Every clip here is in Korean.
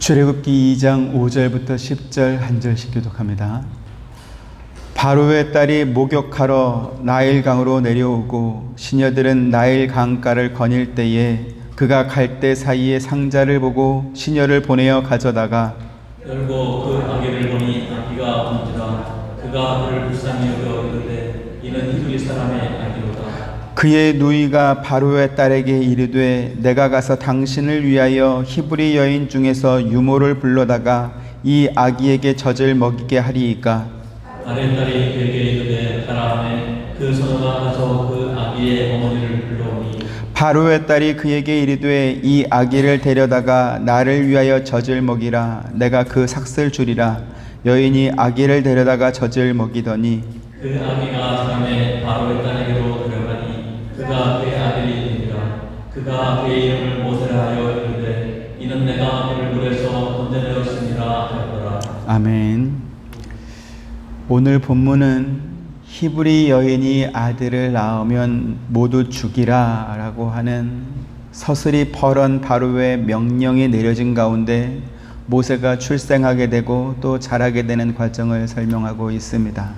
출애굽기 2장 5절부터 10절 한 절씩 교독합니다. 바로의 딸이 목욕하러 나일강으로 내려오고 시녀들은 나일 강가를 거닐 때에 그가 갈대 사이에 상자를 보고 시녀를 보내어 가져다가 열고 그 아기를 보니 아기가 온지라 그가 그를 불쌍히 여겨 이르되 이는 히브리 사람의 아기로다. 그의 누이가 바로의 딸에게 이르되 내가 가서 당신을 위하여 히브리 여인 중에서 유모를 불러다가 이 아기에게 젖을 먹이게 하리이까. 아랫딸이 그에게 이르되 가라 하매 그 선우가 가서 그 아기의 어머니를 불러오니 바로의 딸이 그에게 이르되 이 아기를 데려다가 나를 위하여 젖을 먹이라. 내가 그 삭슬 주리라. 여인이 아기를 데려다가 젖을 먹이더니 그 아기가 사람의 바로의 딸에게로 들어가니 그가 그의 아들이니라. 그가 그의 이름을 모세라 하여 이르되 이는 내가 그를 물에서 건져내었으니라 하였더라. 아멘. 오늘 본문은 히브리 여인이 아들을 낳으면 모두 죽이라 라고 하는 서슬이 펄한 바로의 명령이 내려진 가운데 모세가 출생하게 되고 또 자라게 되는 과정을 설명하고 있습니다.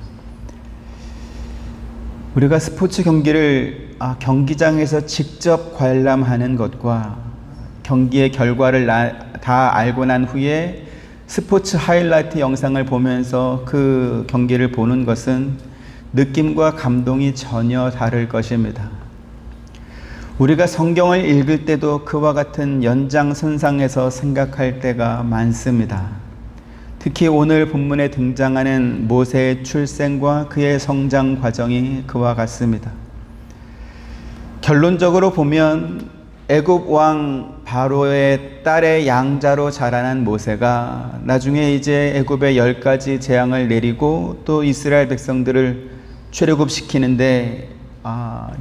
우리가 스포츠 경기를 경기장에서 직접 관람하는 것과 경기의 결과를 다 알고 난 후에 스포츠 하이라이트 영상을 보면서 그 경기를 보는 것은 느낌과 감동이 전혀 다를 것입니다. 우리가 성경을 읽을 때도 그와 같은 연장선상에서 생각할 때가 많습니다. 특히 오늘 본문에 등장하는 모세의 출생과 그의 성장 과정이 그와 같습니다. 결론적으로 보면 애굽 왕 바로의 딸의 양자로 자라난 모세가 나중에 이제 애굽에 10가지 재앙을 내리고 또 이스라엘 백성들을 출애굽시키는데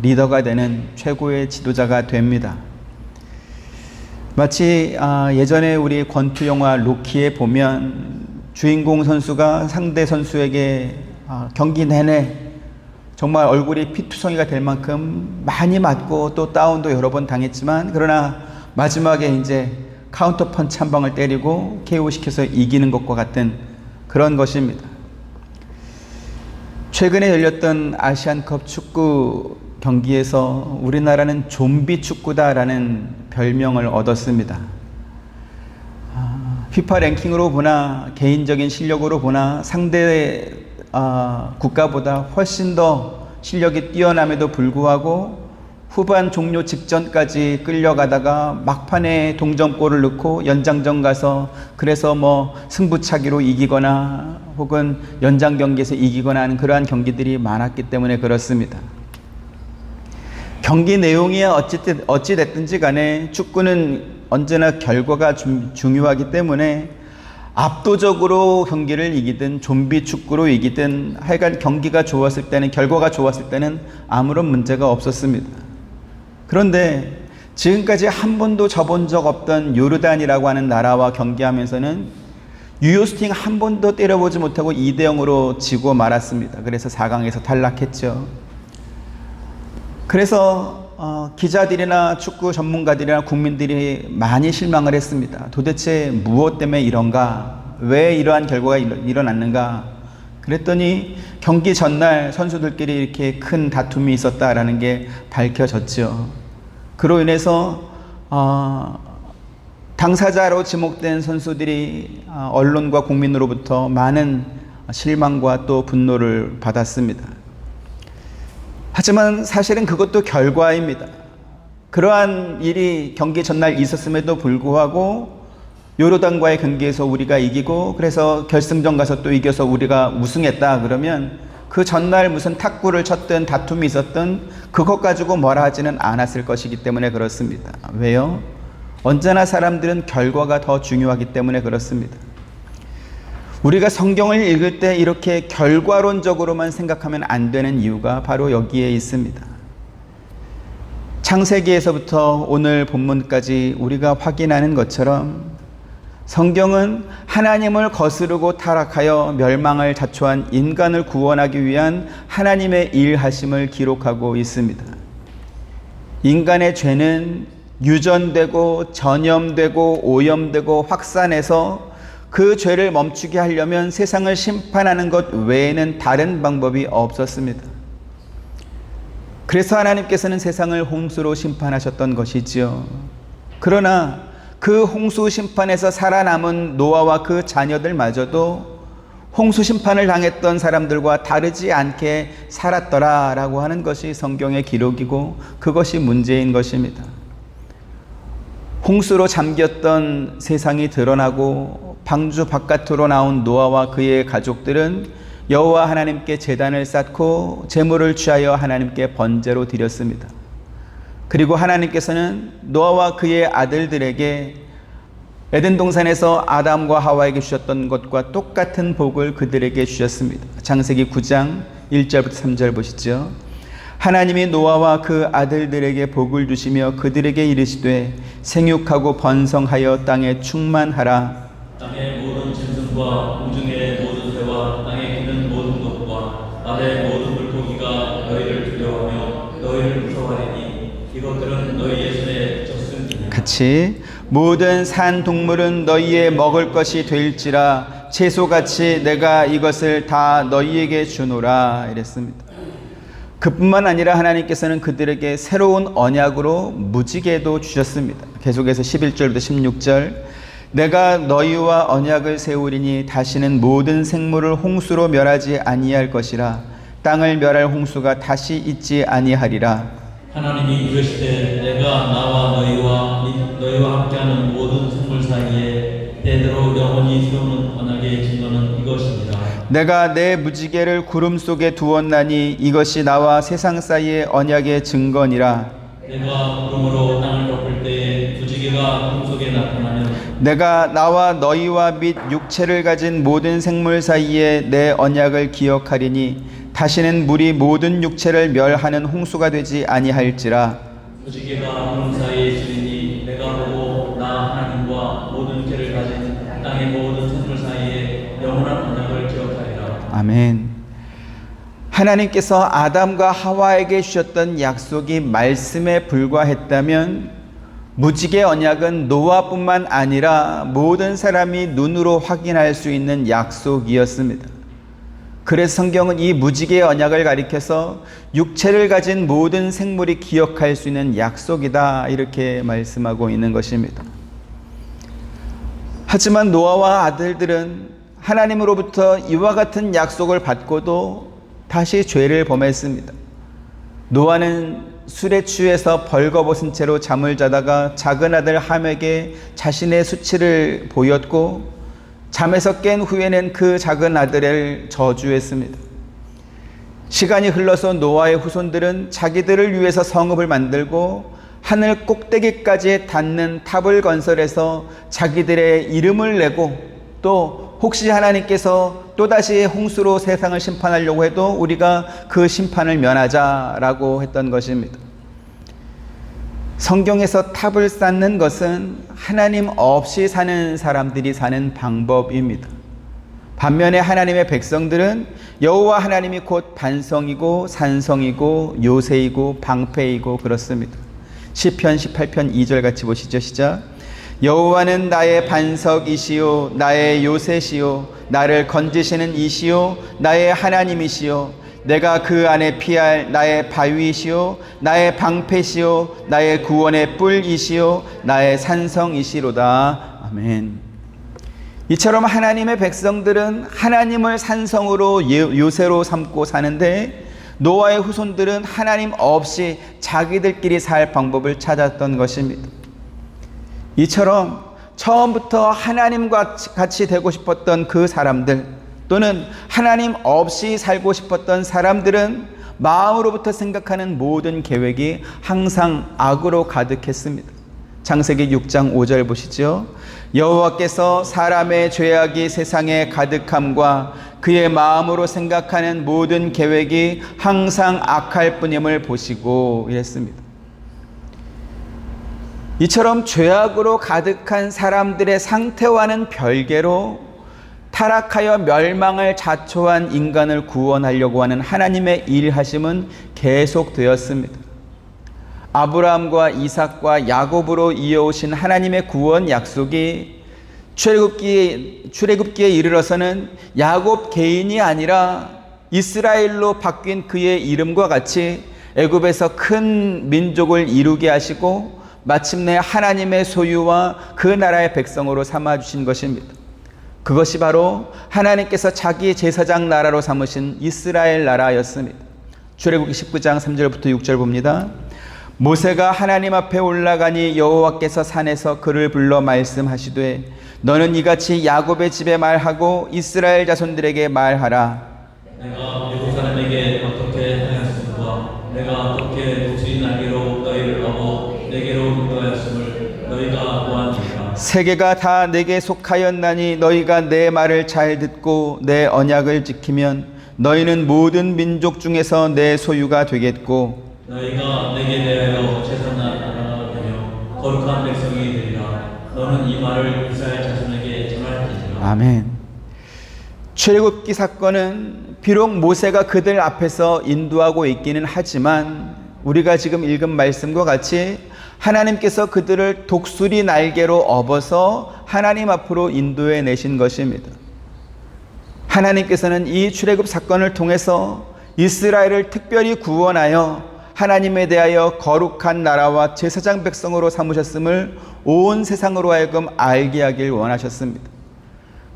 리더가 되는 최고의 지도자가 됩니다. 마치 예전에 우리 권투 영화 로키에 보면 주인공 선수가 상대 선수에게 경기 내내 정말 얼굴이 피투성이가 될 만큼 많이 맞고 또 다운도 여러 번 당했지만 그러나 마지막에 이제 카운터 펀치 한 방을 때리고 KO시켜서 이기는 것과 같은 그런 것입니다. 최근에 열렸던 아시안컵 축구 경기에서 우리나라는 좀비 축구다라는 별명을 얻었습니다. 피파 랭킹으로 보나 개인적인 실력으로 보나 상대 국가보다 훨씬 더 실력이 뛰어남에도 불구하고 후반 종료 직전까지 끌려가다가 막판에 동점골을 넣고 연장전 가서 그래서 승부차기로 이기거나 혹은 연장 경기에서 이기거나 하는 그러한 경기들이 많았기 때문에 그렇습니다. 경기 내용이 어찌 됐든지 간에 축구는 언제나 결과가 중요하기 때문에 압도적으로 경기를 이기든 좀비 축구로 이기든 하여간 경기가 좋았을 때는 결과가 좋았을 때는 아무런 문제가 없었습니다. 그런데 지금까지 한 번도 져본 적 없던 요르단이라고 하는 나라와 경기하면서는 유효스팅 한 번도 때려보지 못하고 2대0으로 지고 말았습니다. 그래서 4강에서 탈락했죠. 그래서 기자들이나 축구 전문가들이나 국민들이 많이 실망을 했습니다. 도대체 무엇 때문에 이런가? 왜 이러한 결과가 일어났는가? 그랬더니 경기 전날 선수들끼리 이렇게 큰 다툼이 있었다라는 게 밝혀졌죠. 그로 인해서 당사자로 지목된 선수들이 언론과 국민으로부터 많은 실망과 또 분노를 받았습니다. 하지만 사실은 그것도 결과입니다. 그러한 일이 경기 전날 있었음에도 불구하고 요르단과의 경기에서 우리가 이기고 그래서 결승전 가서 또 이겨서 우리가 우승했다 그러면 그 전날 무슨 탁구를 쳤든 다툼이 있었든 그것 가지고 뭐라 하지는 않았을 것이기 때문에 그렇습니다. 왜요? 언제나 사람들은 결과가 더 중요하기 때문에 그렇습니다. 우리가 성경을 읽을 때 이렇게 결과론적으로만 생각하면 안 되는 이유가 바로 여기에 있습니다. 창세기에서부터 오늘 본문까지 우리가 확인하는 것처럼 성경은 하나님을 거스르고 타락하여 멸망을 자초한 인간을 구원하기 위한 하나님의 일하심을 기록하고 있습니다. 인간의 죄는 유전되고 전염되고 오염되고 확산해서 그 죄를 멈추게 하려면 세상을 심판하는 것 외에는 다른 방법이 없었습니다. 그래서 하나님께서는 세상을 홍수로 심판하셨던 것이지요. 그러나 그 홍수 심판에서 살아남은 노아와 그 자녀들마저도 홍수 심판을 당했던 사람들과 다르지 않게 살았더라라고 하는 것이 성경의 기록이고 그것이 문제인 것입니다. 홍수로 잠겼던 세상이 드러나고 방주 바깥으로 나온 노아와 그의 가족들은 여호와 하나님께 제단을 쌓고 제물을 취하여 하나님께 번제로 드렸습니다. 그리고 하나님께서는 노아와 그의 아들들에게 에덴 동산에서 아담과 하와에게 주셨던 것과 똑같은 복을 그들에게 주셨습니다. 창세기 9장 1절부터 3절 보시죠. 하나님이 노아와 그 아들들에게 복을 주시며 그들에게 이르시되 생육하고 번성하여 땅에 충만하라. 땅의 모든 짐승과 공중의 모든 새와 땅에 기는 모든 것과 아래의 모든 물고기가 너희를 두려워하며 너희를 무서워하리니 이것들은 너희의 손에 졌음이니라. 같이 모든 산 동물은 너희의 먹을 것이 될지라 채소같이 내가 이것을 다 너희에게 주노라 이랬습니다. 그뿐만 아니라 하나님께서는 그들에게 새로운 언약으로 무지개도 주셨습니다. 계속해서 11절부터 16절 내가 너희와 언약을 세우리니 다시는 모든 생물을 홍수로 멸하지 아니할 것이라 땅을 멸할 홍수가 다시 있지 아니하리라. 하나님이 이르시되 내가 나와 너희와 함께하는 모든 생물 사이에 대대로 영원히 세우는 언약의 증거는 이것이니라. 내가 내 무지개를 구름 속에 두었나니 이것이 나와 세상 사이의 언약의 증거니라. 내가 구름으로 땅을 덮을 때에 무지개가 구름 속에 나타나면 내가 나와 너희와 및 육체를 가진 모든 생물 사이에 내 언약을 기억하리니 다시는 물이 모든 육체를 멸하는 홍수가 되지 아니할지라. 무지개가 구름 사이에 지리니 내가 보고 나 하나님과 모든 죄를 가진 땅의 모든 생물 사이에 영원한 언약을 기억하리라. 아멘. 하나님께서 아담과 하와에게 주셨던 약속이 말씀에 불과했다면 무지개 언약은 노아뿐만 아니라 모든 사람이 눈으로 확인할 수 있는 약속이었습니다. 그래서 성경은 이 무지개의 언약을 가리켜서 육체를 가진 모든 생물이 기억할 수 있는 약속이다 이렇게 말씀하고 있는 것입니다. 하지만 노아와 아들들은 하나님으로부터 이와 같은 약속을 받고도 다시 죄를 범했습니다. 노아는 술에 취해서 벌거벗은 채로 잠을 자다가 작은 아들 함에게 자신의 수치를 보였고 잠에서 깬 후에는 그 작은 아들을 저주했습니다. 시간이 흘러서 노아의 후손들은 자기들을 위해서 성읍을 만들고 하늘 꼭대기까지 닿는 탑을 건설해서 자기들의 이름을 내고 또 혹시 하나님께서 또다시 홍수로 세상을 심판하려고 해도 우리가 그 심판을 면하자라고 했던 것입니다. 성경에서 탑을 쌓는 것은 하나님 없이 사는 사람들이 사는 방법입니다. 반면에 하나님의 백성들은 여호와 하나님이 곧 반성이고 산성이고 요새이고 방패이고 그렇습니다. 시편 18편 2절 같이 보시죠. 시작. 여호와는 나의 반석이시요 나의 요새시요 나를 건지시는 이시요 나의 하나님이시요 내가 그 안에 피할 나의 바위시요 나의 방패시요 나의 구원의 뿔이시요 나의 산성이시로다. 아멘. 이처럼 하나님의 백성들은 하나님을 산성으로 요새로 삼고 사는데 노아의 후손들은 하나님 없이 자기들끼리 살 방법을 찾았던 것입니다. 이처럼 처음부터 하나님과 같이 되고 싶었던 그 사람들 또는 하나님 없이 살고 싶었던 사람들은 마음으로부터 생각하는 모든 계획이 항상 악으로 가득했습니다. 창세기 6장 5절 보시죠. 여호와께서 사람의 죄악이 세상에 가득함과 그의 마음으로 생각하는 모든 계획이 항상 악할 뿐임을 보시고 이랬습니다. 이처럼 죄악으로 가득한 사람들의 상태와는 별개로 타락하여 멸망을 자초한 인간을 구원하려고 하는 하나님의 일하심은 계속되었습니다. 아브라함과 이삭과 야곱으로 이어오신 하나님의 구원 약속이 출애굽기에 이르러서는 야곱 개인이 아니라 이스라엘로 바뀐 그의 이름과 같이 애굽에서 큰 민족을 이루게 하시고 마침내 하나님의 소유와 그 나라의 백성으로 삼아주신 것입니다. 그것이 바로 하나님께서 자기 제사장 나라로 삼으신 이스라엘 나라였습니다. 출애굽기 19장 3절부터 6절 봅니다. 모세가 하나님 앞에 올라가니 여호와께서 산에서 그를 불러 말씀하시되 너는 이같이 야곱의 집에 말하고 이스라엘 자손들에게 말하라. 내가 외국 사람에게 어떻게 하였음과 내가 어떻게 독수리 날개로 너희를 업어 내게로 인도하였음을 너희가 보았느니라. 세계가 다 내게 속하였나니 너희가 내 말을 잘 듣고 내 언약을 지키면 너희는 모든 민족 중에서 내 소유가 되겠고 너희가 내게 대하여 최선한 나라가 되며 거룩한 백성이 되리라. 너는 이 말을 이스라엘 자손에게 전할지니라. 아멘. 출애굽기 사건은 비록 모세가 그들 앞에서 인도하고 있기는 하지만 우리가 지금 읽은 말씀과 같이 하나님께서 그들을 독수리 날개로 업어서 하나님 앞으로 인도해 내신 것입니다. 하나님께서는 이 출애굽 사건을 통해서 이스라엘을 특별히 구원하여 하나님에 대하여 거룩한 나라와 제사장 백성으로 삼으셨음을 온 세상으로 하여금 알게 하길 원하셨습니다.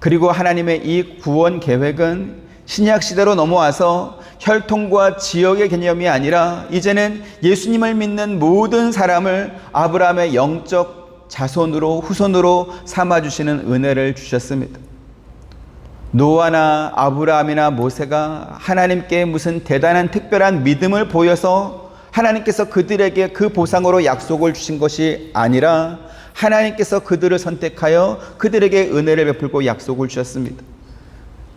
그리고 하나님의 이 구원 계획은 신약 시대로 넘어와서 혈통과 지역의 개념이 아니라 이제는 예수님을 믿는 모든 사람을 아브라함의 영적 자손으로 후손으로 삼아주시는 은혜를 주셨습니다. 노아나 아브라함이나 모세가 하나님께 무슨 대단한 특별한 믿음을 보여서 하나님께서 그들에게 그 보상으로 약속을 주신 것이 아니라 하나님께서 그들을 선택하여 그들에게 은혜를 베풀고 약속을 주셨습니다.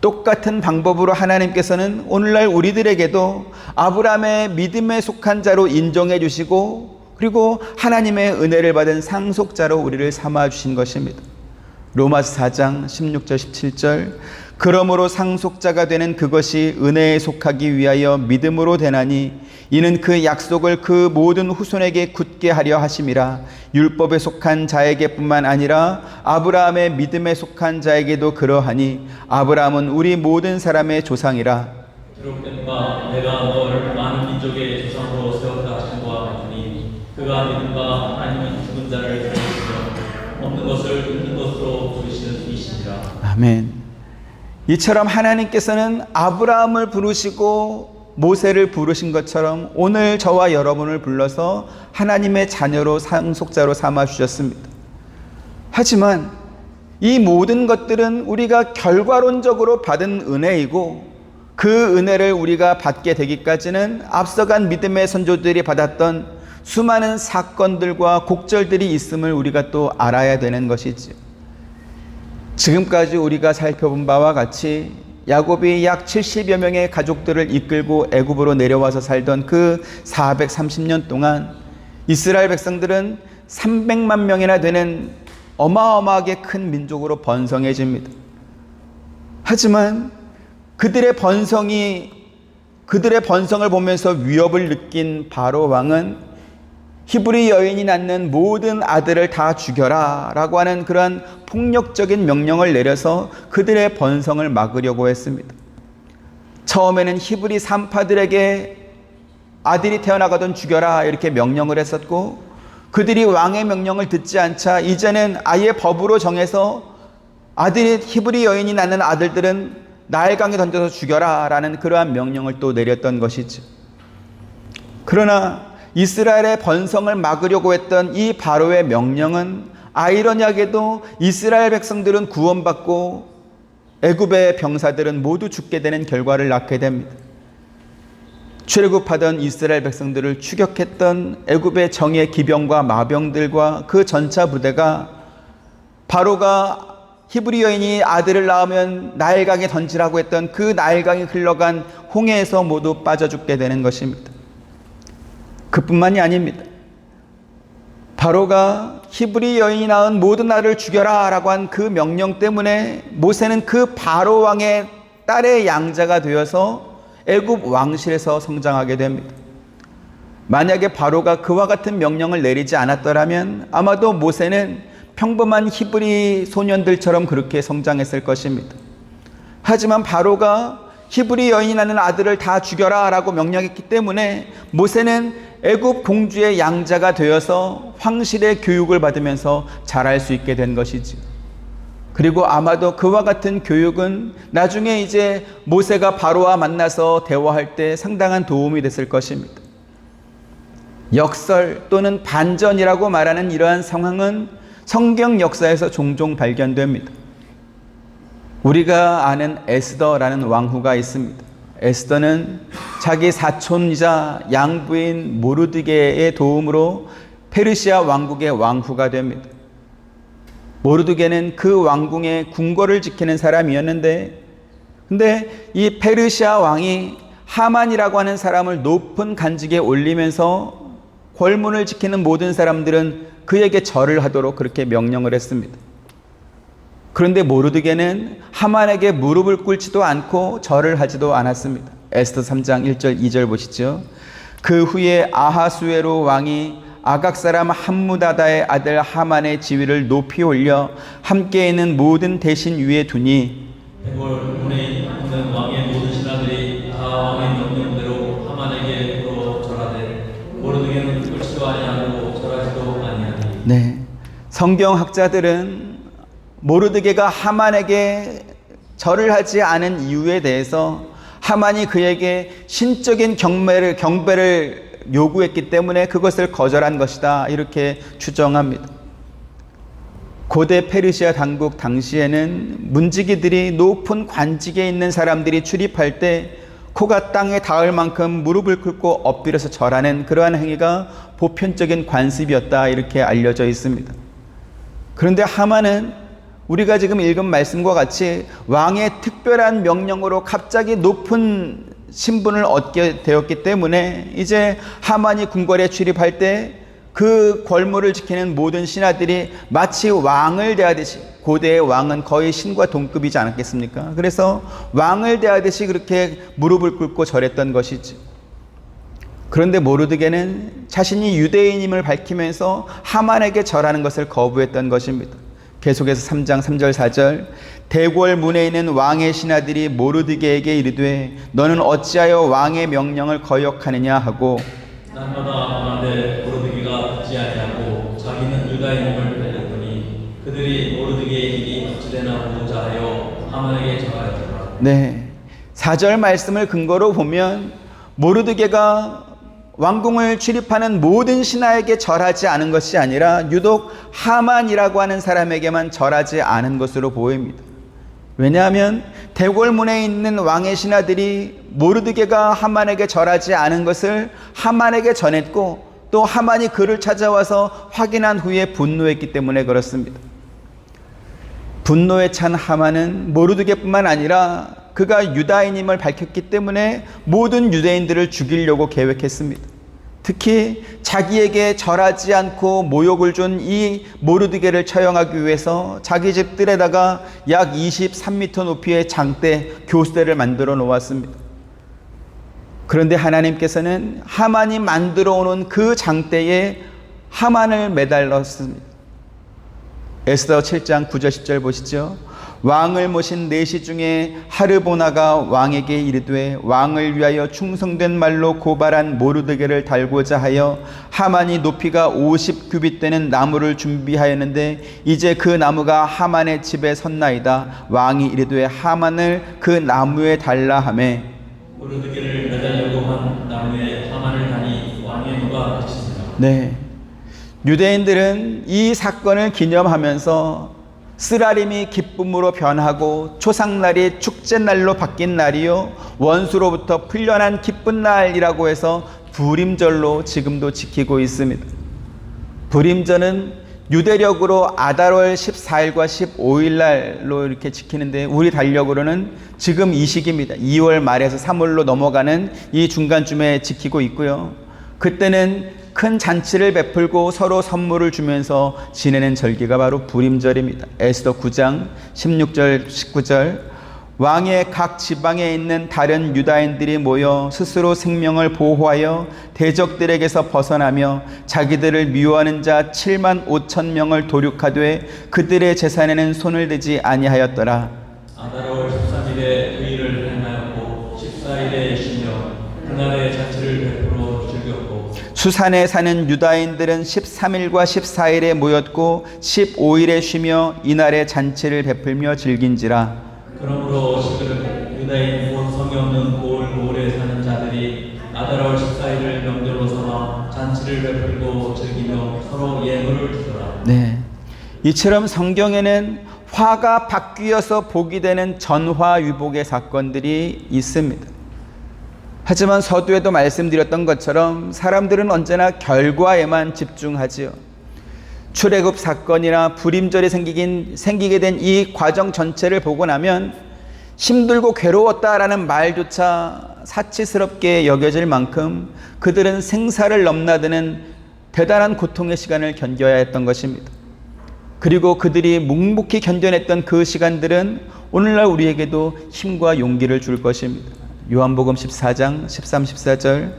똑같은 방법으로 하나님께서는 오늘날 우리들에게도 아브라함의 믿음에 속한 자로 인정해 주시고 그리고 하나님의 은혜를 받은 상속자로 우리를 삼아 주신 것입니다. 로마서 4장 16절 17절 그러므로 상속자가 되는 그것이 은혜에 속하기 위하여 믿음으로 되나니 이는 그 약속을 그 모든 후손에게 굳게 하려 하심이라. 율법에 속한 자에게뿐만 아니라 아브라함의 믿음에 속한 자에게도 그러하니 아브라함은 우리 모든 사람의 조상이라. 기록된 바 내가 너를 많은 민족의 조상으로 세웠다 하신 것과 같으니 그가 믿음과 하나님은 죽은 자를 살리시며 없는 것을 있는 것으로 부르시는 이시니라. 아멘. 이처럼 하나님께서는 아브라함을 부르시고 모세를 부르신 것처럼 오늘 저와 여러분을 불러서 하나님의 자녀로 상속자로 삼아 주셨습니다. 하지만 이 모든 것들은 우리가 결과론적으로 받은 은혜이고 그 은혜를 우리가 받게 되기까지는 앞서간 믿음의 선조들이 받았던 수많은 사건들과 곡절들이 있음을 우리가 또 알아야 되는 것이지요. 지금까지 우리가 살펴본 바와 같이 야곱이 약 70여 명의 가족들을 이끌고 애굽으로 내려와서 살던 그 430년 동안 이스라엘 백성들은 300만 명이나 되는 어마어마하게 큰 민족으로 번성해집니다. 하지만 그들의 번성을 보면서 위협을 느낀 바로 왕은 히브리 여인이 낳는 모든 아들을 다 죽여라 라고 하는 그러한 폭력적인 명령을 내려서 그들의 번성을 막으려고 했습니다. 처음에는 히브리 산파들에게 아들이 태어나거든 죽여라 이렇게 명령을 했었고 그들이 왕의 명령을 듣지 않자 이제는 아예 법으로 정해서 히브리 여인이 낳는 아들들은 나일강에 던져서 죽여라 라는 그러한 명령을 또 내렸던 것이죠. 그러나 이스라엘의 번성을 막으려고 했던 이 바로의 명령은 아이러니하게도 이스라엘 백성들은 구원받고 애굽의 병사들은 모두 죽게 되는 결과를 낳게 됩니다. 출애굽하던 이스라엘 백성들을 추격했던 애굽의 정예 기병과 마병들과 그 전차 부대가 바로가 히브리 여인이 아들을 낳으면 나일강에 던지라고 했던 그 나일강이 흘러간 홍해에서 모두 빠져 죽게 되는 것입니다. 그뿐만이 아닙니다. 바로가 히브리 여인이 낳은 모든 아들을 죽여라 라고 한 그 명령 때문에 모세는 그 바로 왕의 딸의 양자가 되어서 애굽 왕실에서 성장하게 됩니다. 만약에 바로가 그와 같은 명령을 내리지 않았더라면 아마도 모세는 평범한 히브리 소년들처럼 그렇게 성장했을 것입니다. 하지만 바로가 히브리 여인이라는 아들을 다 죽여라 라고 명령했기 때문에 모세는 애굽 공주의 양자가 되어서 황실의 교육을 받으면서 자랄 수 있게 된 것이지요. 그리고 아마도 그와 같은 교육은 나중에 이제 모세가 바로와 만나서 대화할 때 상당한 도움이 됐을 것입니다. 역설 또는 반전이라고 말하는 이러한 상황은 성경 역사에서 종종 발견됩니다. 우리가 아는 에스더라는 왕후가 있습니다. 에스더는 자기 사촌이자 양부인 모르드게의 도움으로 페르시아 왕국의 왕후가 됩니다. 모르드게는 그 왕궁의 궁궐을 지키는 사람이었는데, 근데 이 페르시아 왕이 하만이라고 하는 사람을 높은 간직에 올리면서 권문을 지키는 모든 사람들은 그에게 절을 하도록 그렇게 명령을 했습니다. 그런데 모르드게는 하만에게 무릎을 꿇지도 않고 절을 하지도 않았습니다. 에스더 3장 1절 2절 보시죠. 그 후에 아하수에로 왕이 아각 사람 함무다다의 아들 하만의 지위를 높이 올려 함께 있는 모든 대신 위에 두니 대궐 문에 있는 왕의 모든 신하들이 다 왕의 명령대로 하만에게 물어 절하되 모르드게는 꿇지도 아니하고 절하지도 아니하니. 네, 성경학자들은 모르드게가 하만에게 절을 하지 않은 이유에 대해서 하만이 그에게 신적인 경배를 요구했기 때문에 그것을 거절한 것이다 이렇게 추정합니다. 고대 페르시아 당국 당시에는 문지기들이 높은 관직에 있는 사람들이 출입할 때 코가 땅에 닿을 만큼 무릎을 꿇고 엎드려서 절하는 그러한 행위가 보편적인 관습이었다 이렇게 알려져 있습니다. 그런데 하만은 우리가 지금 읽은 말씀과 같이 왕의 특별한 명령으로 갑자기 높은 신분을 얻게 되었기 때문에 이제 하만이 궁궐에 출입할 때 그 권무를 지키는 모든 신하들이 마치 왕을 대하듯이, 고대의 왕은 거의 신과 동급이지 않았겠습니까? 그래서 왕을 대하듯이 그렇게 무릎을 꿇고 절했던 것이죠. 그런데 모르드게는 자신이 유대인임을 밝히면서 하만에게 절하는 것을 거부했던 것입니다. 계속해서 3장 3절 4절 대궐 문에 있는 왕의 신하들이 모르드게에게 이르되 너는 어찌하여 왕의 명령을 거역하느냐 하고 날마다 말하되 모르드게가 듣지 아니하고 자기는 유다인임을 알렸더니 그들이 모르드게의 일이 어찌되나 보고자 하여 하만에게 절하였더라. 네, 4절 말씀을 근거로 보면 모르드게가 왕궁을 출입하는 모든 신하에게 절하지 않은 것이 아니라 유독 하만이라고 하는 사람에게만 절하지 않은 것으로 보입니다. 왜냐하면 대궐문에 있는 왕의 신하들이 모르드게가 하만에게 절하지 않은 것을 하만에게 전했고 또 하만이 그를 찾아와서 확인한 후에 분노했기 때문에 그렇습니다. 분노에 찬 하만은 모르드게뿐만 아니라 그가 유다인임을 밝혔기 때문에 모든 유대인들을 죽이려고 계획했습니다. 특히 자기에게 절하지 않고 모욕을 준 이 모르드게를 처형하기 위해서 자기 집 뜰에다가 약 23m 높이의 장대, 교수대를 만들어 놓았습니다. 그런데 하나님께서는 하만이 만들어 오는 그 장대에 하만을 매달렸습니다. 에스더 7장 9절 10절 보시죠. 왕을 모신 내시 중에 하르보나가 왕에게 이르되 왕을 위하여 충성된 말로 고발한 모르드게를 달고자 하여 하만이 높이가 50규빗 되는 나무를 준비하였는데 이제 그 나무가 하만의 집에 섰나이다. 왕이 이르되 하만을 그 나무에 달라 하매 모르드게를 매달려고 한 나무에 하만을 다니 왕의 누가 하시니라. 네, 유대인들은 이 사건을 기념하면서 쓰라림이 기쁨으로 변하고 초상날이 축제날로 바뀐 날이요 원수로부터 풀려난 기쁜 날이라고 해서 부림절로 지금도 지키고 있습니다. 부림절은 유대력으로 아달월 14일과 15일 날로 이렇게 지키는데 우리 달력으로는 지금 이 시기입니다. 2월 말에서 3월로 넘어가는 이 중간쯤에 지키고 있고요. 그때는 큰 잔치를 베풀고 서로 선물을 주면서 지내는 절기가 바로 부림절입니다. 에스더 9장 16절 19절 왕의 각 지방에 있는 다른 유다인들이 모여 스스로 생명을 보호하여 대적들에게서 벗어나며 자기들을 미워하는 자 7만 5천 명을 도륙하되 그들의 재산에는 손을 대지 아니하였더라. 아다롤 13일에 그 일을 행하였고 14일에 쉬며 그날의 잔치를 100% 즐겼고 수산에 사는 유다인들은 13일과 14일에 모였고 15일에 쉬며 이날의 잔치를 베풀며 즐긴지라. 그러므로 시들은 유다인 곧 성이 없는 고을에 사는 자들이 아다롤 14일을 명절로 삼아 잔치를 베풀고 즐기며 서로 예물을 주더라. 네, 이처럼 성경에는 화가 바뀌어서 복이 되는 전화위복의 사건들이 있습니다. 하지만 서두에도 말씀드렸던 것처럼 사람들은 언제나 결과에만 집중하지요. 출애굽 사건이나 불임절이 생기게 된 이 과정 전체를 보고 나면 힘들고 괴로웠다라는 말조차 사치스럽게 여겨질 만큼 그들은 생사를 넘나드는 대단한 고통의 시간을 견뎌야 했던 것입니다. 그리고 그들이 묵묵히 견뎌냈던 그 시간들은 오늘날 우리에게도 힘과 용기를 줄 것입니다. 요한복음 14장 13, 14절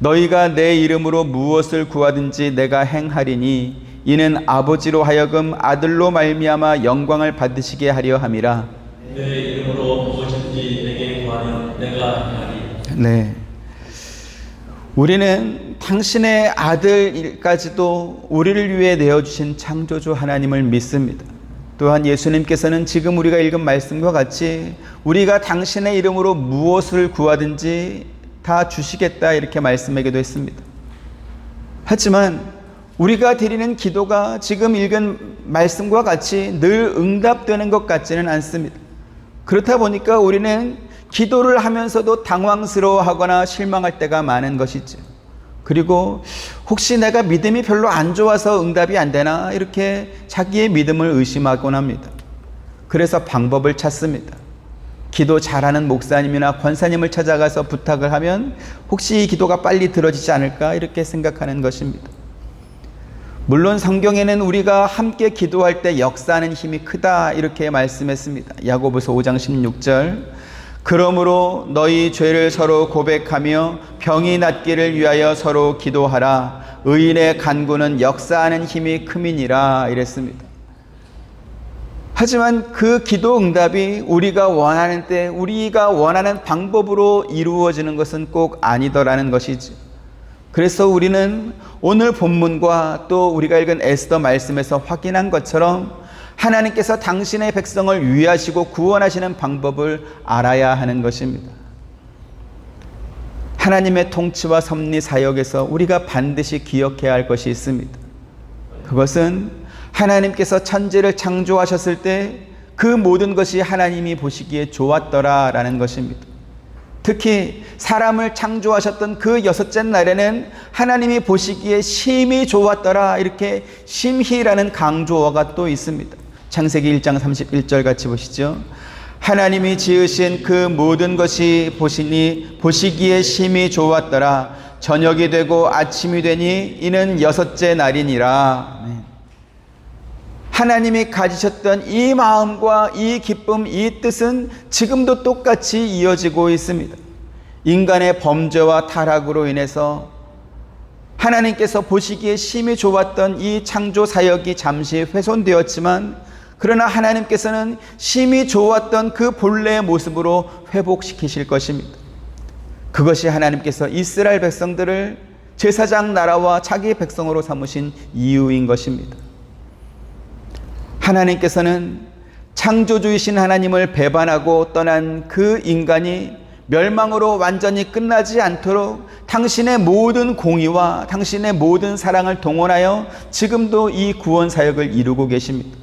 너희가 내 이름으로 무엇을 구하든지 내가 행하리니 이는 아버지로 하여금 아들로 말미암아 영광을 받으시게 하려 함이라. 내 이름으로 무엇인지 내게 구하면 내가 행하리. 네, 우리는 당신의 아들까지도 우리를 위해 내어주신 창조주 하나님을 믿습니다. 또한 예수님께서는 지금 우리가 읽은 말씀과 같이 우리가 당신의 이름으로 무엇을 구하든지 다 주시겠다 이렇게 말씀하기도 했습니다. 하지만 우리가 드리는 기도가 지금 읽은 말씀과 같이 늘 응답되는 것 같지는 않습니다. 그렇다 보니까 우리는 기도를 하면서도 당황스러워하거나 실망할 때가 많은 것이죠. 그리고 혹시 내가 믿음이 별로 안 좋아서 응답이 안 되나 이렇게 자기의 믿음을 의심하곤 합니다. 그래서 방법을 찾습니다. 기도 잘하는 목사님이나 권사님을 찾아가서 부탁을 하면 혹시 이 기도가 빨리 들어지지 않을까 이렇게 생각하는 것입니다. 물론 성경에는 우리가 함께 기도할 때 역사하는 힘이 크다 이렇게 말씀했습니다. 야고보서 5장 16절 그러므로 너희 죄를 서로 고백하며 병이 낫기를 위하여 서로 기도하라. 의인의 간구는 역사하는 힘이 큼이니라 이랬습니다. 하지만 그 기도 응답이 우리가 원하는 때 우리가 원하는 방법으로 이루어지는 것은 꼭 아니더라는 것이지. 그래서 우리는 오늘 본문과 또 우리가 읽은 에스더 말씀에서 확인한 것처럼 하나님께서 당신의 백성을 위하시고 구원하시는 방법을 알아야 하는 것입니다. 하나님의 통치와 섭리 사역에서 우리가 반드시 기억해야 할 것이 있습니다. 그것은 하나님께서 천지를 창조하셨을 때 그 모든 것이 하나님이 보시기에 좋았더라라는 것입니다. 특히 사람을 창조하셨던 그 여섯째 날에는 하나님이 보시기에 심히 좋았더라 이렇게 심히라는 강조어가 또 있습니다. 창세기 1장 31절 같이 보시죠. 하나님이 지으신 그 모든 것이 보시기에 심히 좋았더라. 저녁이 되고 아침이 되니 이는 여섯째 날이니라. 하나님이 가지셨던 이 마음과 이 기쁨, 이 뜻은 지금도 똑같이 이어지고 있습니다. 인간의 범죄와 타락으로 인해서 하나님께서 보시기에 심히 좋았던 이 창조 사역이 잠시 훼손되었지만 그러나 하나님께서는 심히 좋았던 그 본래의 모습으로 회복시키실 것입니다. 그것이 하나님께서 이스라엘 백성들을 제사장 나라와 자기 백성으로 삼으신 이유인 것입니다. 하나님께서는 창조주이신 하나님을 배반하고 떠난 그 인간이 멸망으로 완전히 끝나지 않도록 당신의 모든 공의와 당신의 모든 사랑을 동원하여 지금도 이 구원 사역을 이루고 계십니다.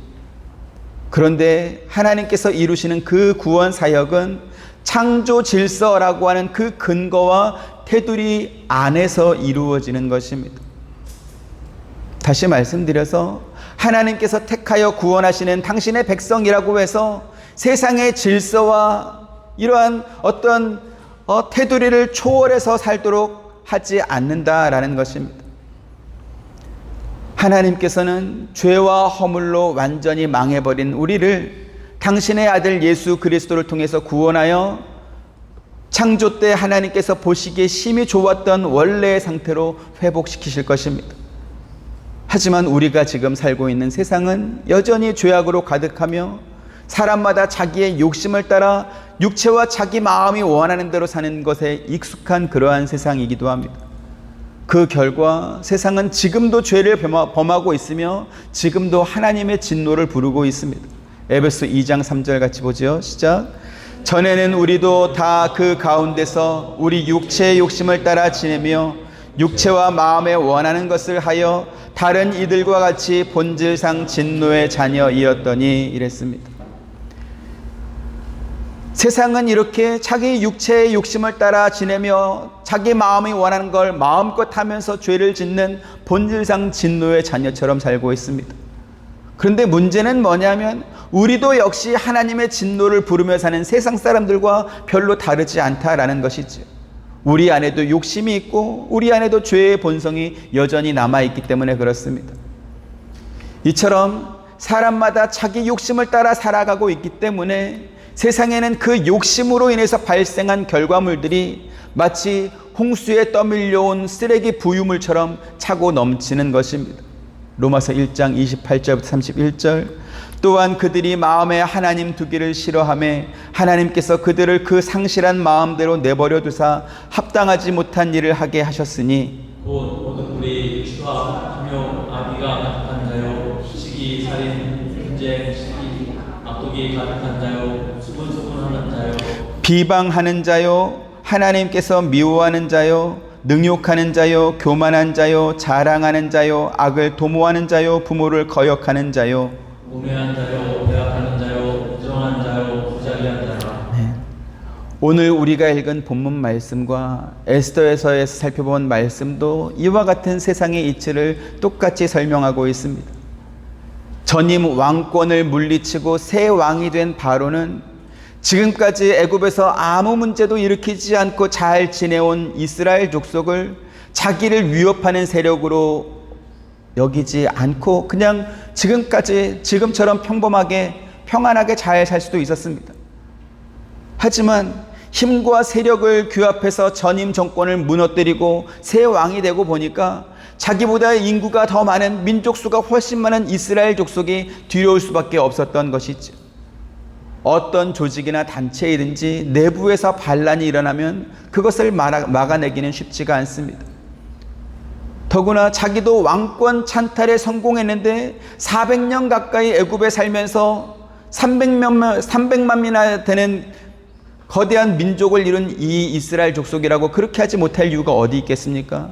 그런데 하나님께서 이루시는 그 구원 사역은 창조 질서라고 하는 그 근거와 테두리 안에서 이루어지는 것입니다. 다시 말씀드려서 하나님께서 택하여 구원하시는 당신의 백성이라고 해서 세상의 질서와 이러한 어떤 테두리를 초월해서 살도록 하지 않는다라는 것입니다. 하나님께서는 죄와 허물로 완전히 망해버린 우리를 당신의 아들 예수 그리스도를 통해서 구원하여 창조 때 하나님께서 보시기에 심히 좋았던 원래의 상태로 회복시키실 것입니다. 하지만 우리가 지금 살고 있는 세상은 여전히 죄악으로 가득하며 사람마다 자기의 욕심을 따라 육체와 자기 마음이 원하는 대로 사는 것에 익숙한 그러한 세상이기도 합니다. 그 결과 세상은 지금도 죄를 범하고 있으며 지금도 하나님의 진노를 부르고 있습니다. 에베소 2장 3절 같이 보죠. 시작. 전에는 우리도 다 그 가운데서 우리 육체의 욕심을 따라 지내며 육체와 마음에 원하는 것을 하여 다른 이들과 같이 본질상 진노의 자녀이었더니 이랬습니다. 세상은 이렇게 자기 육체의 욕심을 따라 지내며 자기 마음이 원하는 걸 마음껏 하면서 죄를 짓는 본질상 진노의 자녀처럼 살고 있습니다. 그런데 문제는 뭐냐면 우리도 역시 하나님의 진노를 부르며 사는 세상 사람들과 별로 다르지 않다라는 것이죠. 우리 안에도 욕심이 있고 우리 안에도 죄의 본성이 여전히 남아있기 때문에 그렇습니다. 이처럼 사람마다 자기 욕심을 따라 살아가고 있기 때문에 세상에는 그 욕심으로 인해서 발생한 결과물들이 마치 홍수에 떠밀려온 쓰레기 부유물처럼 차고 넘치는 것입니다. 로마서 1장 28절부터 31절. 또한 그들이 마음에 하나님 두기를 싫어하며 하나님께서 그들을 그 상실한 마음대로 내버려 두사 합당하지 못한 일을 하게 하셨으니 곧 모든 우리 육수와 탐욕 아비가 가득한 자요 시기 살인 분쟁 시기 악독이 가득한 자요 수군수군하는 자요 비방하는 자요 하나님께서 미워하는 자요 능욕하는 자요 교만한 자요 자랑하는 자요 악을 도모하는 자요 부모를 거역하는 자요 우매한 자요 배악하는 자요 부정한 자요 부자리한 자라. 오늘 우리가 읽은 본문 말씀과 에스더에서에서 살펴본 말씀도 이와 같은 세상의 이치를 똑같이 설명하고 있습니다. 전임 왕권을 물리치고 새 왕이 된 바로는 지금까지 애굽에서 아무 문제도 일으키지 않고 잘 지내온 이스라엘 족속을 자기를 위협하는 세력으로 여기지 않고 그냥 지금처럼 평범하게 평안하게 잘 살 수도 있었습니다. 하지만 힘과 세력을 규합해서 전임 정권을 무너뜨리고 새 왕이 되고 보니까 자기보다 인구가 더 많은 민족 수가 훨씬 많은 이스라엘 족속이 뒤로올 수밖에 없었던 것이죠. 어떤 조직이나 단체이든지 내부에서 반란이 일어나면 그것을 막아내기는 쉽지가 않습니다. 더구나 자기도 왕권 찬탈에 성공했는데 400년 가까이 애굽에 살면서 300만 명이나 되는 거대한 민족을 이룬 이 이스라엘 족속이라고 그렇게 하지 못할 이유가 어디 있겠습니까?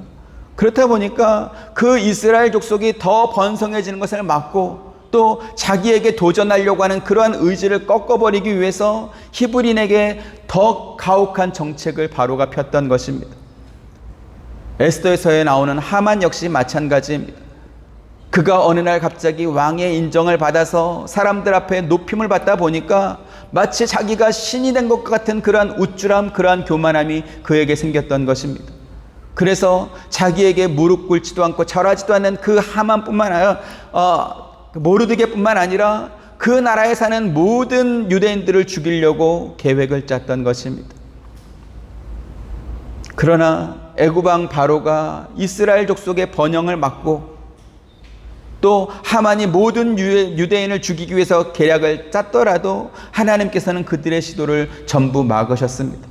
그렇다 보니까 그 이스라엘 족속이 더 번성해지는 것을 막고 또 자기에게 도전하려고 하는 그러한 의지를 꺾어버리기 위해서 히브리인에게 더 가혹한 정책을 바로가 폈던 것입니다. 에스더에서에 나오는 하만 역시 마찬가지입니다. 그가 어느 날 갑자기 왕의 인정을 받아서 사람들 앞에 높임을 받다 보니까 마치 자기가 신이 된 것 같은 그러한 우쭐함, 그러한 교만함이 그에게 생겼던 것입니다. 그래서 자기에게 무릎 꿇지도 않고 절하지도 않는 그 하만뿐만 아니라 모르드게뿐만 아니라 그 나라에 사는 모든 유대인들을 죽이려고 계획을 짰던 것입니다. 그러나 애굽 왕 바로가 이스라엘 족속의 번영을 막고 또 하만이 모든 유대인을 죽이기 위해서 계략을 짰더라도 하나님께서는 그들의 시도를 전부 막으셨습니다.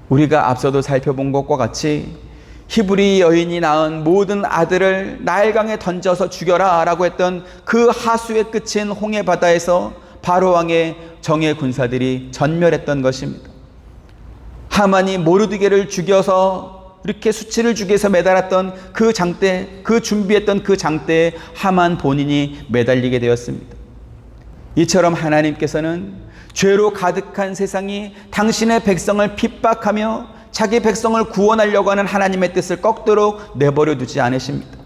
우리가 앞서도 살펴본 것과 같이 히브리 여인이 낳은 모든 아들을 나일강에 던져서 죽여라 라고 했던 그 하수의 끝인 홍해 바다에서 바로 왕의 정예 군사들이 전멸했던 것입니다. 하만이 모르드게를 죽여서 이렇게 수치를 주기 위해서 매달았던 그 장대, 그 준비했던 그 장대에 하만 본인이 매달리게 되었습니다. 이처럼 하나님께서는 죄로 가득한 세상이 당신의 백성을 핍박하며 자기 백성을 구원하려고 하는 하나님의 뜻을 꺾도록 내버려 두지 않으십니다.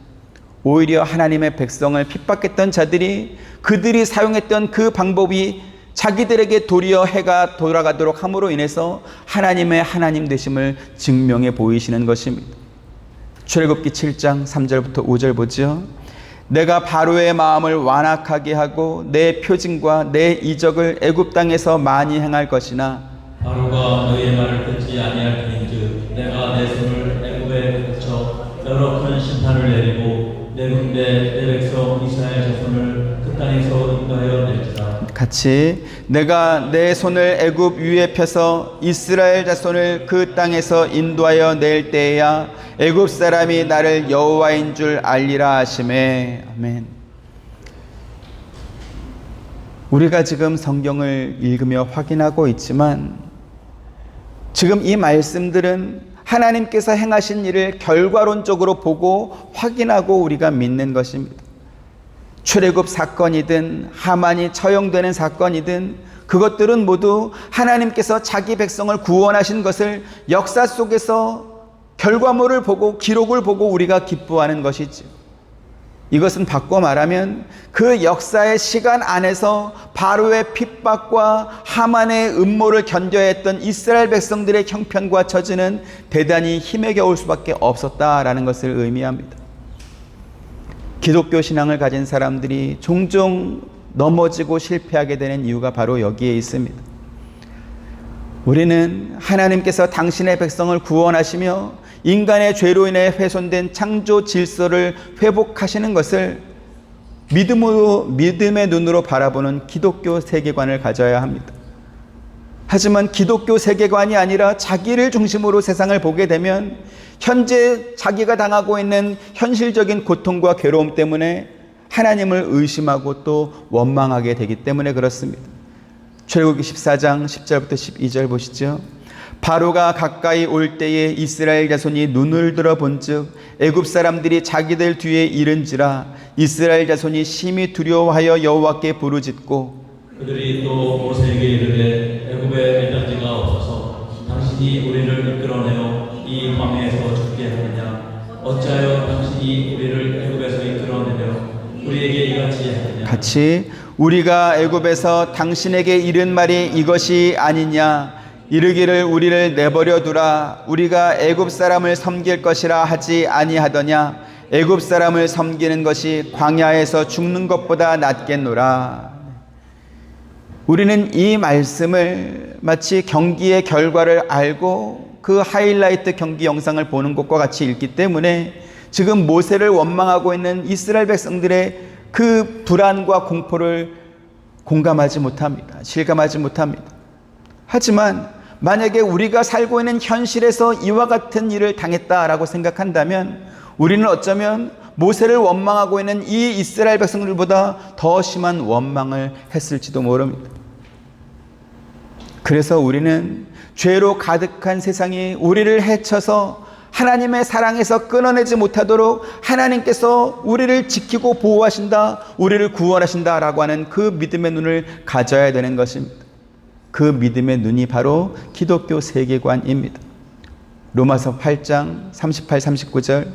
오히려 하나님의 백성을 핍박했던 자들이 그들이 사용했던 그 방법이 자기들에게 도리어 해가 돌아가도록 함으로 인해서 하나님의 하나님 되심을 증명해 보이시는 것입니다. 출애굽기 7장 3절부터 5절 보죠. 내가 바로의 마음을 완악하게 하고 내 표징과 내 이적을 애굽 땅에서 많이 행할 것이나 바로가 너희의 말을 듣지 아니할 터인즉 내가 내 손을 애굽에 펼쳐 여러 큰 심판을 내리고 내 군대 내 백성 이스라엘 자손을 그 땅에서 인도하여 낼지라. 같이 내가 내 손을 애굽 위에 펴서 이스라엘 자손을 그 땅에서 인도하여 낼 때에야 애굽 사람이 나를 여호와인 줄 알리라 하시매. 아멘. 우리가 지금 성경을 읽으며 확인하고 있지만 지금 이 말씀들은 하나님께서 행하신 일을 결과론적으로 보고 확인하고 우리가 믿는 것입니다. 출애굽 사건이든 하만이 처형되는 사건이든 그것들은 모두 하나님께서 자기 백성을 구원하신 것을 역사 속에서 결과물을 보고 기록을 보고 우리가 기뻐하는 것이죠. 이것은 바꿔 말하면 그 역사의 시간 안에서 바로의 핍박과 하만의 음모를 견뎌야 했던 이스라엘 백성들의 형편과 처지는 대단히 힘에 겨울 수밖에 없었다라는 것을 의미합니다. 기독교 신앙을 가진 사람들이 종종 넘어지고 실패하게 되는 이유가 바로 여기에 있습니다. 우리는 하나님께서 당신의 백성을 구원하시며 인간의 죄로 인해 훼손된 창조 질서를 회복하시는 것을 믿음의 눈으로 바라보는 기독교 세계관을 가져야 합니다. 하지만 기독교 세계관이 아니라 자기를 중심으로 세상을 보게 되면 현재 자기가 당하고 있는 현실적인 고통과 괴로움 때문에 하나님을 의심하고 또 원망하게 되기 때문에 그렇습니다. 출애굽기 14장 10절부터 12절 보시죠. 바로가 가까이 올 때에 이스라엘 자손이 눈을 들어 본즉 애굽 사람들이 자기들 뒤에 이른지라 이스라엘 자손이 심히 두려워하여 여호와께 부르짖고 그들이 또 모세에게 이르되 애굽에 밀단지가 없어서 당신이 우리를 이끌어내어 이 광야에서 죽게 하느냐 어찌하여 당신이 우리를 애굽에서 이끌어내며 우리에게 이같이 하느냐. 같이 우리가 애굽에서 당신에게 이른 말이 이것이 아니냐 이르기를 우리를 내버려 두라 우리가 애굽 사람을 섬길 것이라 하지 아니하더냐 애굽 사람을 섬기는 것이 광야에서 죽는 것보다 낫겠노라. 우리는 이 말씀을 마치 경기의 결과를 알고 그 하이라이트 경기 영상을 보는 것과 같이 읽기 때문에 지금 모세를 원망하고 있는 이스라엘 백성들의 그 불안과 공포를 공감하지 못합니다. 실감하지 못합니다. 하지만 만약에 우리가 살고 있는 현실에서 이와 같은 일을 당했다라고 생각한다면 우리는 어쩌면 모세를 원망하고 있는 이 이스라엘 백성들보다 더 심한 원망을 했을지도 모릅니다. 그래서 우리는 죄로 가득한 세상이 우리를 해쳐서 하나님의 사랑에서 끊어내지 못하도록 하나님께서 우리를 지키고 보호하신다, 우리를 구원하신다라고 하는 그 믿음의 눈을 가져야 되는 것입니다. 그 믿음의 눈이 바로 기독교 세계관입니다. 로마서 8장 38, 39절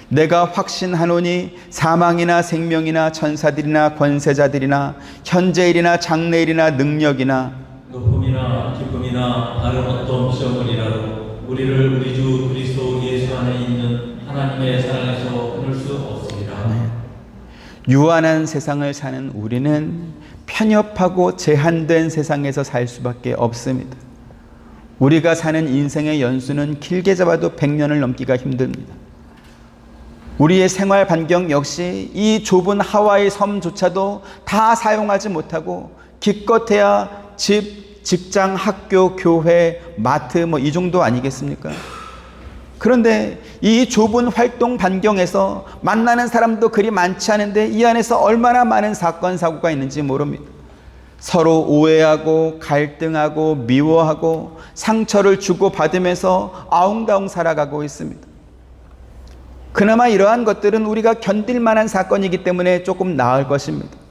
내가 확신하노니 사망이나 생명이나 천사들이나 권세자들이나 현재일이나 장래일이나 능력이나 높음이나 기쁨이나 다른 어떤 시험을이라도 우리를 우리 주 그리스도 예수 안에 있는 하나님의 사랑에서 끊을 수 없으리라. 네. 유한한 세상을 사는 우리는 편협하고 제한된 세상에서 살 수밖에 없습니다. 우리가 사는 인생의 연수는 길게 잡아도 100년을 넘기가 힘듭니다. 우리의 생활 반경 역시 이 좁은 하와이 섬조차도 다 사용하지 못하고 기껏해야 집, 직장, 학교, 교회, 마트 이 정도 아니겠습니까? 그런데 이 좁은 활동 반경에서 만나는 사람도 그리 많지 않은데 이 안에서 얼마나 많은 사건, 사고가 있는지 모릅니다. 서로 오해하고 갈등하고 미워하고 상처를 주고받으면서 아웅다웅 살아가고 있습니다. 그나마 이러한 것들은 우리가 견딜 만한 사건이기 때문에 조금 나을 것입니다.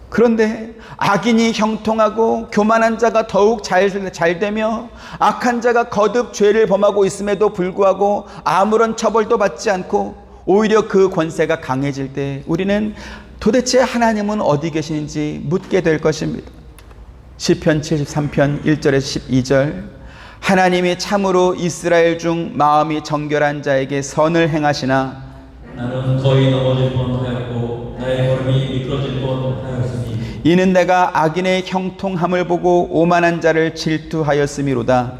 그런데 악인이 형통하고 교만한 자가 더욱 잘 되며 악한 자가 거듭 죄를 범하고 있음에도 불구하고 아무런 처벌도 받지 않고 오히려 그 권세가 강해질 때 우리는 도대체 하나님은 어디 계시는지 묻게 될 것입니다. 시편 73편 1절에서 12절 하나님이 참으로 이스라엘 중 마음이 정결한 자에게 선을 행하시나 나는 거의 넘어질 뻔하였고 나의 걸음이 미끄러질 뻔하였으니 이는 내가 악인의 형통함을 보고 오만한 자를 질투하였음이로다.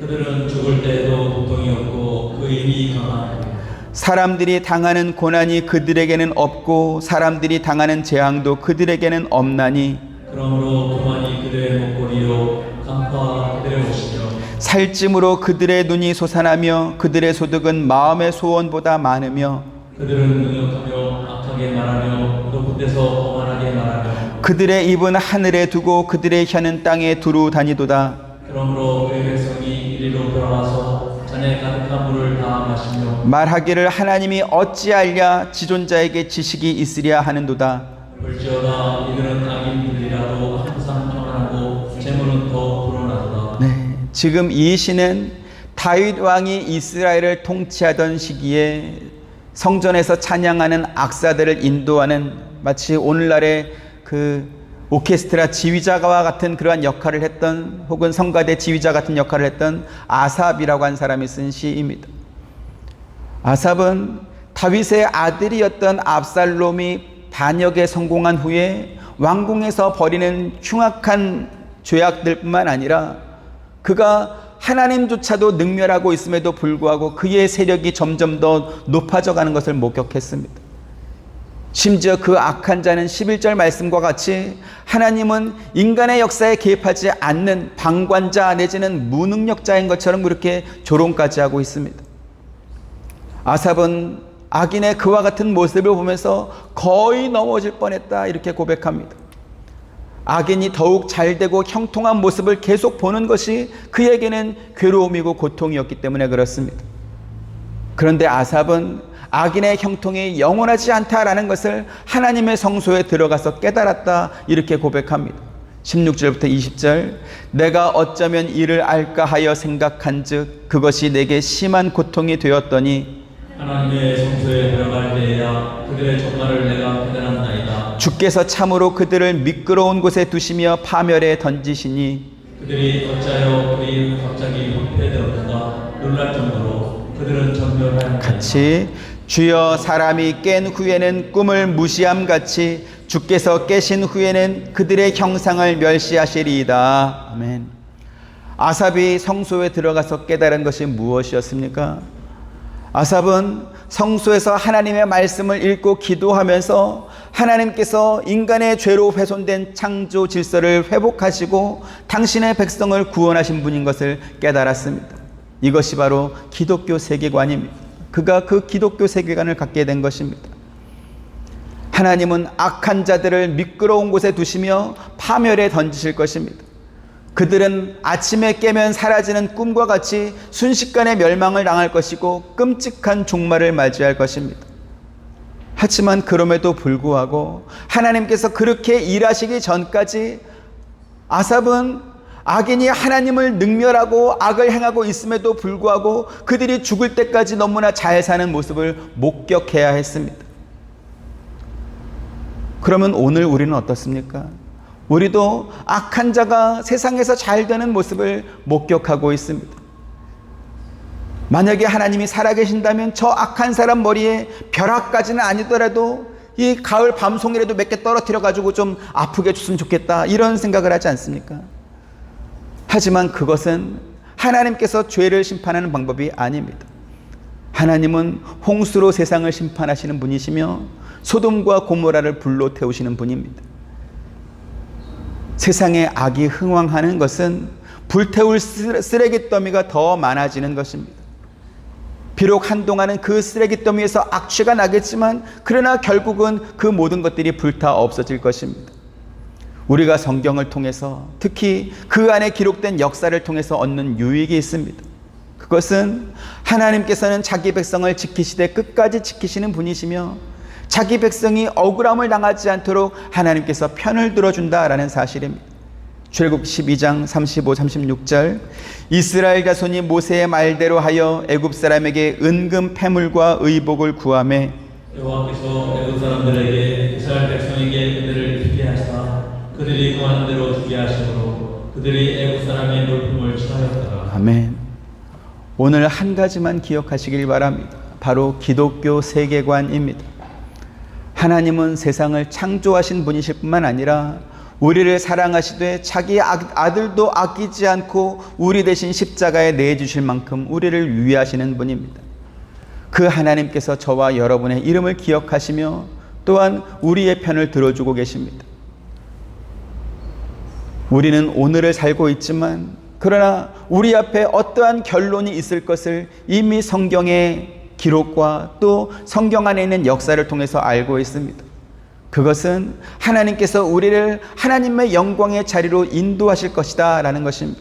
그들은 죽을 때에도 고통이 없고 그 힘이 강하니 사람들이 당하는 고난이 그들에게는 없고 사람들이 당하는 재앙도 그들에게는 없나니 그러므로 그만이 그들의 목걸이요 강파가 그들의 옷이며 살찜으로 그들의 눈이 솟아나며 그들의 소득은 마음의 소원보다 많으며 그들은 능욕하며 악하게 말하며 높은 데서 거만하게 말하며 그들의 입은 하늘에 두고 그들의 혀는 땅에 두루 다니도다. 그러므로 그의 백성이 이리로 돌아와서 잔에 가득한 물을 다 마시며 말하기를 하나님이 어찌하랴 지존자에게 지식이 있으랴 하는도다. 볼지어다 이들은 악인들이라도 항상 평안하고 재물은 더 불어나도다. 네, 지금 이 시는 다윗 왕이 이스라엘을 통치하던 시기에 성전에서 찬양하는 악사들을 인도하는 마치 오늘날의 그 오케스트라 지휘자와 같은 그러한 역할을 했던 혹은 성가대 지휘자 같은 역할을 했던 아삽이라고 한 사람이 쓴 시입니다. 아삽은 다윗의 아들이었던 압살롬이 반역에 성공한 후에 왕궁에서 벌이는 흉악한 죄악들뿐만 아니라 그가 하나님조차도 능멸하고 있음에도 불구하고 그의 세력이 점점 더 높아져 가는 것을 목격했습니다. 심지어 그 악한 자는 11절 말씀과 같이 하나님은 인간의 역사에 개입하지 않는 방관자 내지는 무능력자인 것처럼 그렇게 조롱까지 하고 있습니다. 아삽은 악인의 그와 같은 모습을 보면서 거의 넘어질 뻔했다 이렇게 고백합니다. 악인이 더욱 잘되고 형통한 모습을 계속 보는 것이 그에게는 괴로움이고 고통이었기 때문에 그렇습니다. 그런데 아삽은 악인의 형통이 영원하지 않다라는 것을 하나님의 성소에 들어가서 깨달았다 이렇게 고백합니다. 16절부터 20절 내가 어쩌면 이를 알까 하여 생각한즉 그것이 내게 심한 고통이 되었더니 하나님의 성소에 들어갈 때에야 그들의 종말을 내가 깨달았나이다. 주께서 참으로 그들을 미끄러운 곳에 두시며 파멸에 던지시니 그들이 어찌하여 그리 갑자기 부패되었는가 놀랄 정도로 그들은 전멸한 같이 주여 사람이 깬 후에는 꿈을 무시함같이 주께서 깨신 후에는 그들의 형상을 멸시하시리이다. 아멘. 아삽이 성소에 들어가서 깨달은 것이 무엇이었습니까? 아삽은 성소에서 하나님의 말씀을 읽고 기도하면서 하나님께서 인간의 죄로 훼손된 창조 질서를 회복하시고 당신의 백성을 구원하신 분인 것을 깨달았습니다. 이것이 바로 기독교 세계관입니다. 그가 그 기독교 세계관을 갖게 된 것입니다. 하나님은 악한 자들을 미끄러운 곳에 두시며 파멸에 던지실 것입니다. 그들은 아침에 깨면 사라지는 꿈과 같이 순식간에 멸망을 당할 것이고 끔찍한 종말을 맞이할 것입니다. 하지만 그럼에도 불구하고 하나님께서 그렇게 일하시기 전까지 아삽은 악인이 하나님을 능멸하고 악을 행하고 있음에도 불구하고 그들이 죽을 때까지 너무나 잘 사는 모습을 목격해야 했습니다. 그러면 오늘 우리는 어떻습니까? 우리도 악한 자가 세상에서 잘 되는 모습을 목격하고 있습니다. 만약에 하나님이 살아계신다면 저 악한 사람 머리에 벼락까지는 아니더라도 이 가을 밤송이라도 몇 개 떨어뜨려 가지고 좀 아프게 줬으면 좋겠다 이런 생각을 하지 않습니까? 하지만 그것은 하나님께서 죄를 심판하는 방법이 아닙니다. 하나님은 홍수로 세상을 심판하시는 분이시며 소돔과 고모라를 불로 태우시는 분입니다. 세상에 악이 흥왕하는 것은 불태울 쓰레기 더미가 더 많아지는 것입니다. 비록 한동안은 그 쓰레기 더미에서 악취가 나겠지만 그러나 결국은 그 모든 것들이 불타 없어질 것입니다. 우리가 성경을 통해서 특히 그 안에 기록된 역사를 통해서 얻는 유익이 있습니다. 그것은 하나님께서는 자기 백성을 지키시되 끝까지 지키시는 분이시며 자기 백성이 억울함을 당하지 않도록 하나님께서 편을 들어준다라는 사실입니다. 출애굽 12장 35, 36절 이스라엘 자손이 모세의 말대로 하여 애굽 사람에게 은금 패물과 의복을 구하매 여호와께서 애굽 사람들에게 이스라엘 백성에게 그들을 죽게 하시사 그들이 구하는 대로 죽게 하시므로 그들이 애굽 사람의 물품을 취하였더라. 아멘. 오늘 한 가지만 기억하시길 바랍니다. 바로 기독교 세계관입니다. 하나님은 세상을 창조하신 분이실 뿐만 아니라 우리를 사랑하시되 자기 아들도 아끼지 않고 우리 대신 십자가에 내주실 만큼 우리를 위하시는 분입니다. 그 하나님께서 저와 여러분의 이름을 기억하시며 또한 우리의 편을 들어주고 계십니다. 우리는 오늘을 살고 있지만 그러나 우리 앞에 어떠한 결론이 있을 것을 이미 성경의 기록과 또 성경 안에 있는 역사를 통해서 알고 있습니다. 그것은 하나님께서 우리를 하나님의 영광의 자리로 인도하실 것이다 라는 것입니다.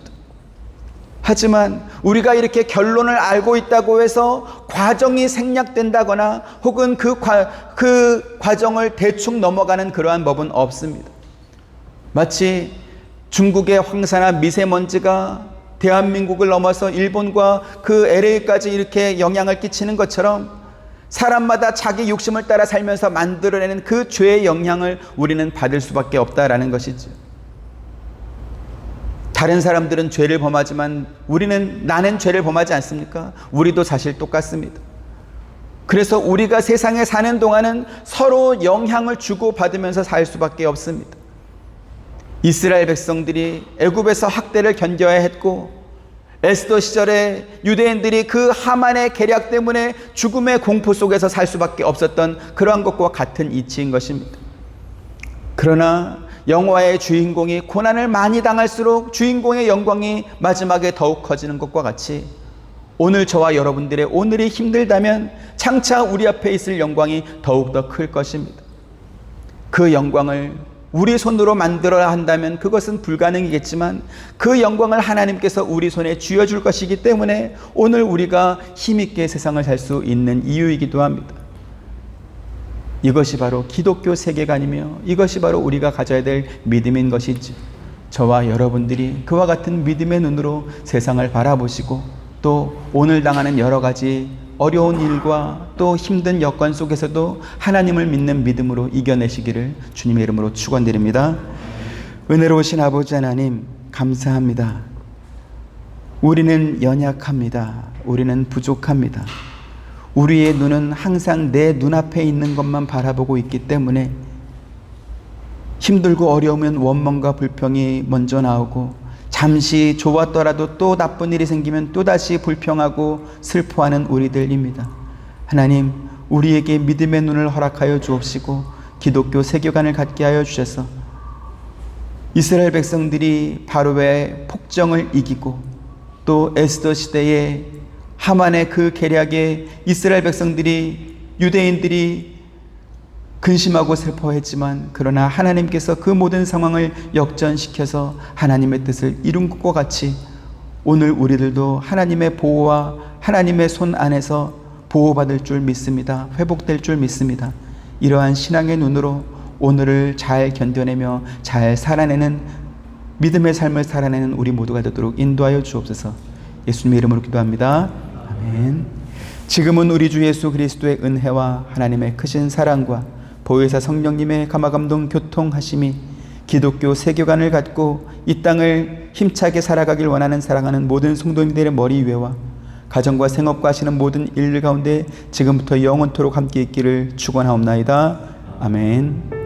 하지만 우리가 이렇게 결론을 알고 있다고 해서 과정이 생략된다거나 혹은 그 과정을 대충 넘어가는 그러한 법은 없습니다. 마치 중국의 황사나 미세먼지가 대한민국을 넘어서 일본과 그 LA까지 이렇게 영향을 끼치는 것처럼 사람마다 자기 욕심을 따라 살면서 만들어내는 그 죄의 영향을 우리는 받을 수밖에 없다라는 것이죠. 다른 사람들은 죄를 범하지만 나는 죄를 범하지 않습니까? 우리도 사실 똑같습니다. 그래서 우리가 세상에 사는 동안은 서로 영향을 주고받으면서 살 수밖에 없습니다. 이스라엘 백성들이 애굽에서 학대를 견뎌야 했고 에스더 시절에 유대인들이 그 하만의 계략 때문에 죽음의 공포 속에서 살 수밖에 없었던 그러한 것과 같은 이치인 것입니다. 그러나 영화의 주인공이 고난을 많이 당할수록 주인공의 영광이 마지막에 더욱 커지는 것과 같이 오늘 저와 여러분들의 오늘이 힘들다면 장차 우리 앞에 있을 영광이 더욱더 클 것입니다. 그 영광을 우리 손으로 만들어야 한다면 그것은 불가능이겠지만 그 영광을 하나님께서 우리 손에 쥐어줄 것이기 때문에 오늘 우리가 힘있게 세상을 살 수 있는 이유이기도 합니다. 이것이 바로 기독교 세계관이며 이것이 바로 우리가 가져야 될 믿음인 것이지. 저와 여러분들이 그와 같은 믿음의 눈으로 세상을 바라보시고 또 오늘 당하는 여러 가지 어려운 일과 또 힘든 여건 속에서도 하나님을 믿는 믿음으로 이겨내시기를 주님의 이름으로 축원드립니다. 은혜로우신 아버지 하나님 감사합니다. 우리는 연약합니다. 우리는 부족합니다. 우리의 눈은 항상 내 눈앞에 있는 것만 바라보고 있기 때문에 힘들고 어려우면 원망과 불평이 먼저 나오고 잠시 좋았더라도 또 나쁜 일이 생기면 또다시 불평하고 슬퍼하는 우리들입니다. 하나님, 우리에게 믿음의 눈을 허락하여 주옵시고 기독교 세계관을 갖게 하여 주셔서 이스라엘 백성들이 바로의 폭정을 이기고 또 에스더 시대에 하만의 그 계략에 이스라엘 백성들이 유대인들이 근심하고 슬퍼했지만 그러나 하나님께서 그 모든 상황을 역전시켜서 하나님의 뜻을 이룬 것과 같이 오늘 우리들도 하나님의 보호와 하나님의 손 안에서 보호받을 줄 믿습니다. 회복될 줄 믿습니다. 이러한 신앙의 눈으로 오늘을 잘 견뎌내며 잘 살아내는 믿음의 삶을 살아내는 우리 모두가 되도록 인도하여 주옵소서. 예수님의 이름으로 기도합니다. 아멘. 지금은 우리 주 예수 그리스도의 은혜와 하나님의 크신 사랑과 보혜사 성령님의 감화감동 교통하심이 기독교 세계관을 갖고 이 땅을 힘차게 살아가길 원하는 사랑하는 모든 성도님들의 머리 위에와 가정과 생업과 하시는 모든 일 가운데 지금부터 영원토록 함께 있기를 축원하옵나이다. 아멘.